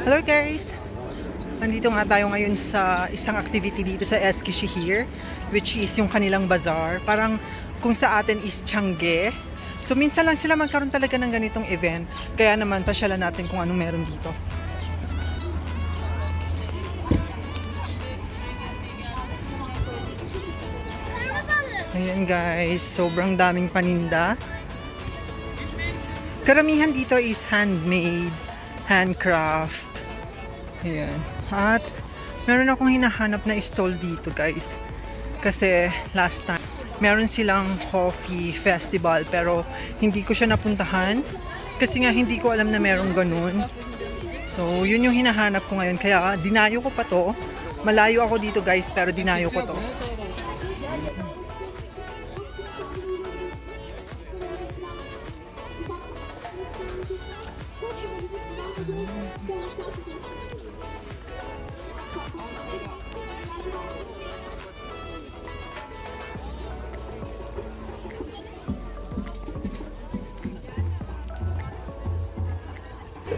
Hello guys! Nandito nga tayo ngayon sa isang activity dito sa SK Shihir, which is yung kanilang bazaar. Parang kung sa atin is Tiangge. So minsan lang sila magkaroon talaga ng ganitong event. Kaya naman pasyalan natin kung anong meron dito. Ayan guys, sobrang daming paninda. Karamihan dito is handmade, handcraft. Ayan. At meron akong hinahanap na stall dito guys. Kasi last time, meron silang coffee festival pero hindi ko siya napuntahan. Kasi nga hindi ko alam na meron ganun. So yun yung hinahanap ko ngayon. Kaya dinayo ko pa to. Malayo ako dito guys pero dinayo ko to.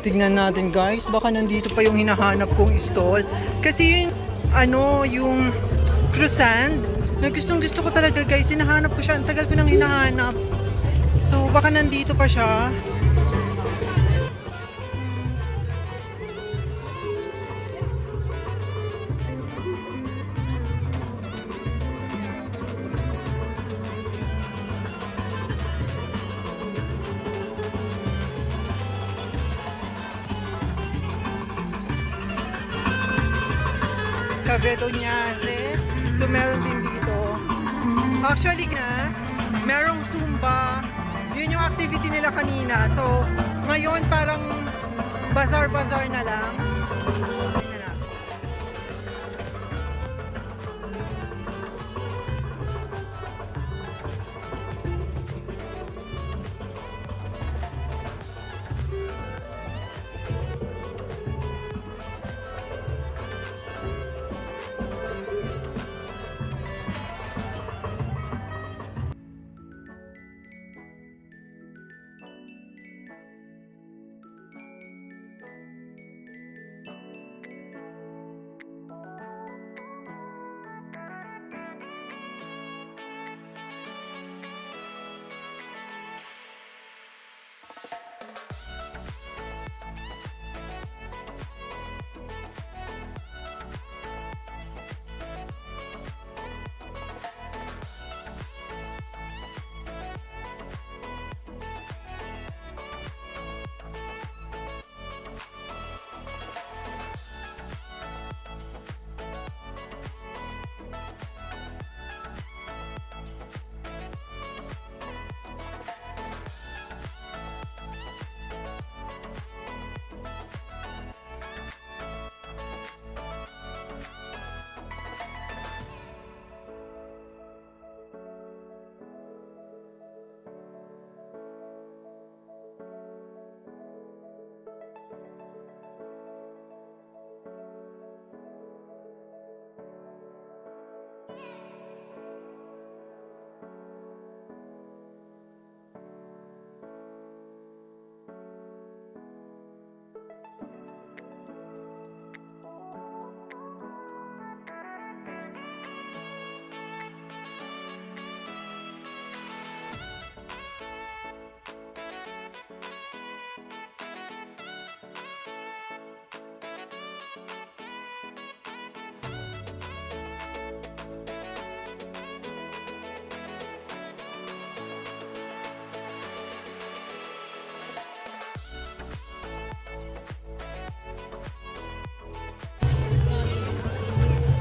Tignan natin guys, baka nandito pa yung hinahanap kong stall. Kasi yung croissant, na gustong gusto ko talaga guys, hinahanap ko siya, ang tagal ko nang hinahanap. So baka nandito pa siya. Cavedoniase. So meron din dito. Actually merong Zumba. Yun yung activity nila kanina. So ngayon parang bazaar-bazaar na lang.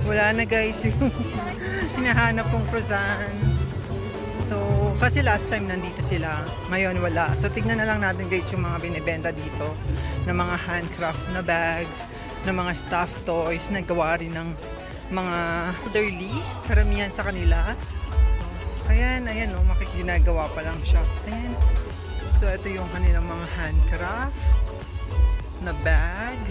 Wala na guys yung hinahanap kong croissant. So, kasi last time nandito sila, ngayon wala. So, tignan na lang natin guys yung mga binibenta dito na mga handcraft na bags, na mga stuffed toys na gawa rin ng mga elderly, karamihan sa kanila. So, ayan, makikinagawa pa lang siya. Ayan. So, ito yung kanilang mga handcraft na bag.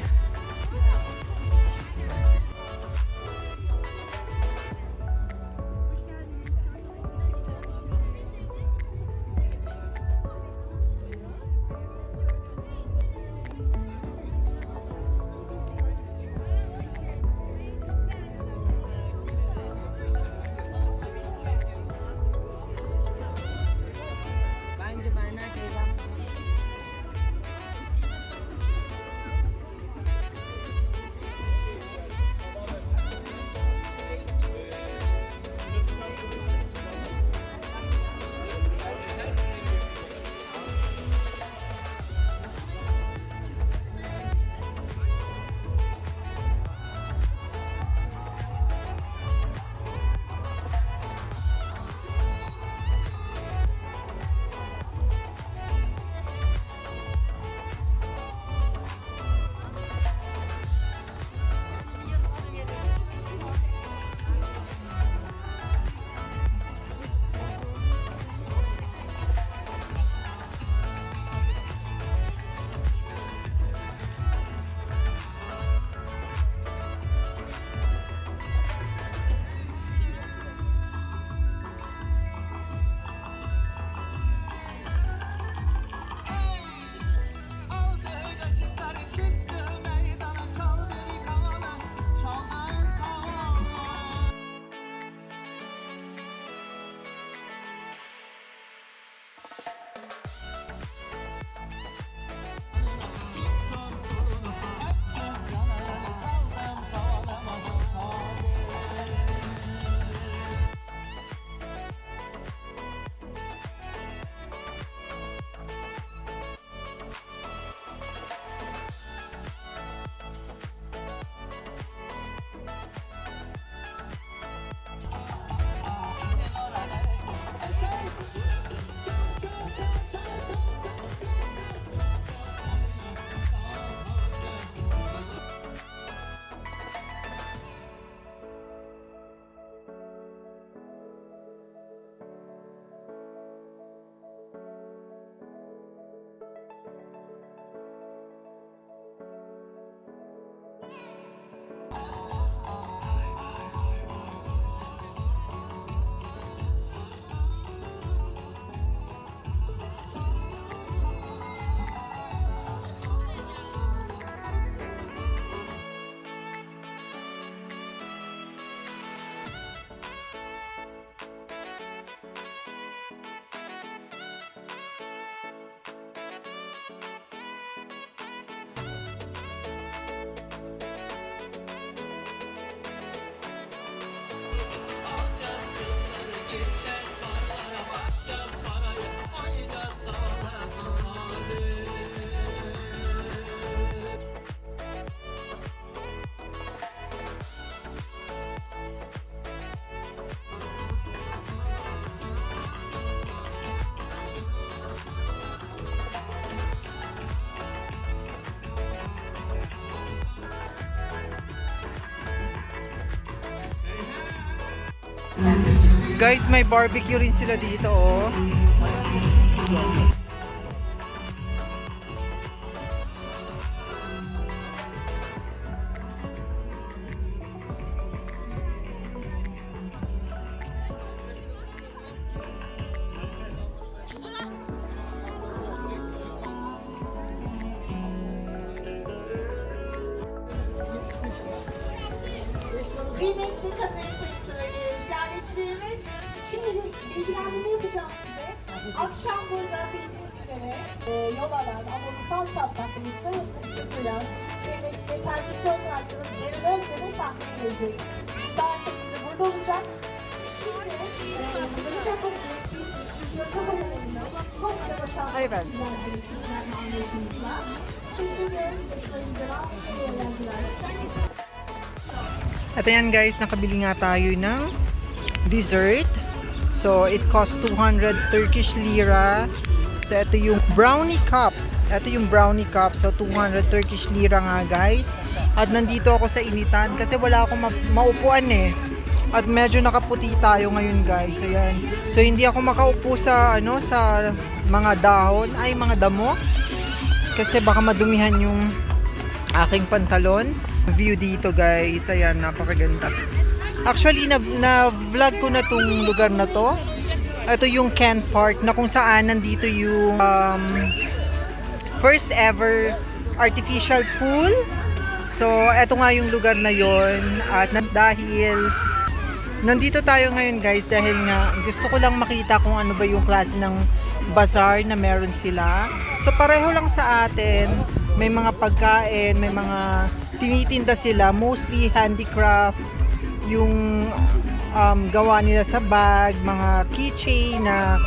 Guys, may barbecue rin sila dito, oh. Kıymetli kadın sesleri, ziyaretçilerimiz, şimdi bir bilgilendirme yapacağım size. Akşam burada bildiğiniz üzere yol alan Anadolu Çatlak'ta uluslararası süpüren kıymetli perküsyon sanatçımız Cemil Özden'in sahneye gelecek. Saat 8'de burada olacak. Şimdi müzik yapabiliriz. Çok önemli. Komple boşaltmak Evet. güzelce sizlerle anlayışınızla. Şimdi de lütfen devam edelim eğlenceler. At ayan guys, nakabili nga tayo ng dessert. So, it costs 200 Turkish lira. So, ito yung brownie cup. Ito yung brownie cup. So, 200 Turkish lira nga guys. At nandito ako sa initan kasi wala akong maupuan eh. At medyo nakaputi tayo ngayon guys. Ayan. So, hindi ako makaupo sa, sa mga dahon. Ay, mga damo. Kasi baka madumihan yung aking pantalon. View dito guys, ayan, napakaganda. Actually, na-vlog ko na tong lugar na to. Ito yung Kent Park na kung saan nandito yung first ever artificial pool. So, ito nga yung lugar na yon. At dahil nandito tayo ngayon guys, dahil nga gusto ko lang makita kung ano ba yung klase ng bazaar na meron sila. So, pareho lang sa atin. May mga pagkain, may mga tinitinda sila, mostly handicraft, yung gawa nila sa bag, mga keychain na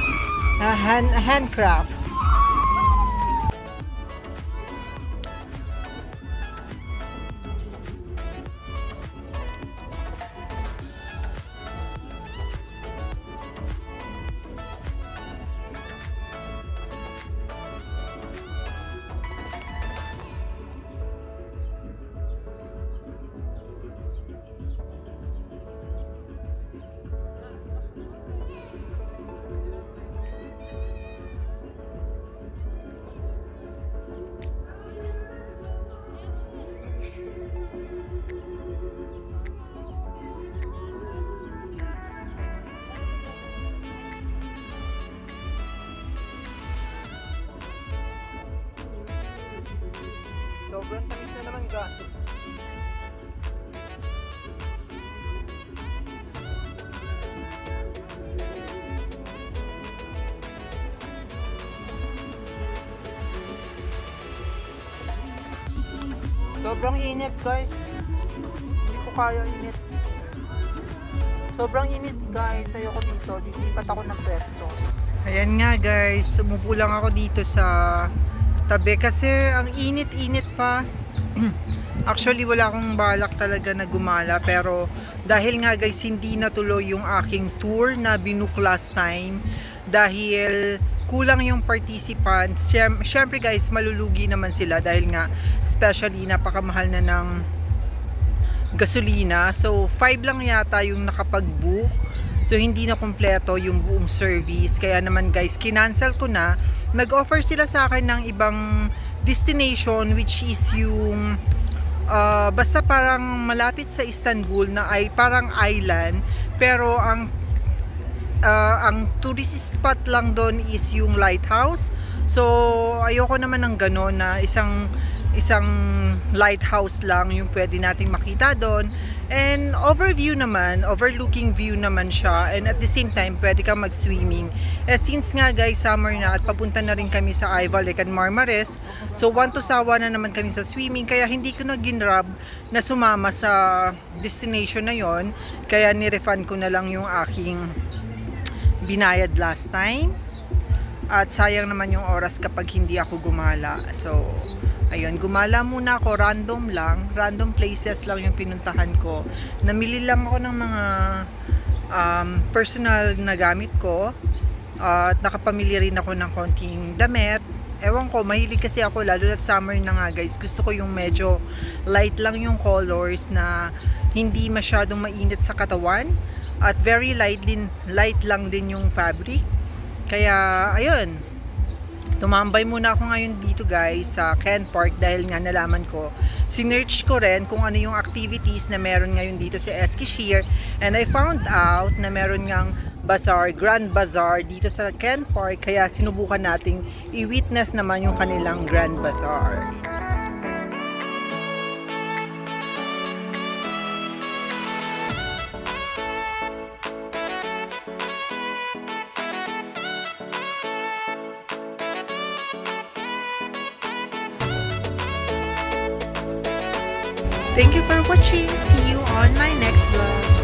handcraft. Sobrang tamis na naman guys. Sobrang init guys. Hindi ko kaya init. Sobrang init guys. Ayoko dito. Dilipat ako ng pwesto. Ayan nga guys. Umupo lang ako dito sa tabi kasi ang init-init pa. Actually wala akong balak talaga na gumala, pero dahil nga guys hindi natuloy yung aking tour na binook last time dahil kulang yung participants. Syempre guys, malulugi naman sila dahil nga especially napakamahal na ng gasolina. So 5 lang yata yung nakapag-book. So hindi na kumpleto yung buong service. Kaya naman guys, kinancel ko na. Nag-offer sila sa akin ng ibang destination which is yung basta parang malapit sa Istanbul na ay parang island, pero ang tourist spot lang doon is yung lighthouse. So ayoko naman ng gano'n na isang lighthouse lang yung pwede nating makita doon. And overlooking view naman siya, and at the same time pwede kang mag-swimming. Since nga guys summer na at papunta na rin kami sa Ayvalık and Marmaris, so want to sawa na naman kami sa swimming, kaya hindi ko na ginrab na sumama sa destination na yon. Kaya nirefund ko na lang yung aking binayad last time. At sayang naman yung oras kapag hindi ako gumala. So ayun, gumala muna ako, random places lang yung pinuntahan ko. Namili lang ako ng mga personal na gamit ko. At nakapamili rin ako ng konting damit. Ewan ko, mahilig kasi ako, lalo na summer na nga guys. Gusto ko yung medyo light lang yung colors na hindi masyadong mainit sa katawan. At very light lang din yung fabric. Kaya, ayun. Tumambay muna ako ngayon dito guys sa Ken Park dahil nga nalaman ko. Sinearch ko rin kung ano yung activities na meron ngayon dito sa Eskishehir. And I found out na meron ngang bazaar, Grand Bazaar dito sa Ken Park. Kaya sinubukan nating i-witness naman yung kanilang Grand Bazaar. Thank you for watching. See you on my next vlog.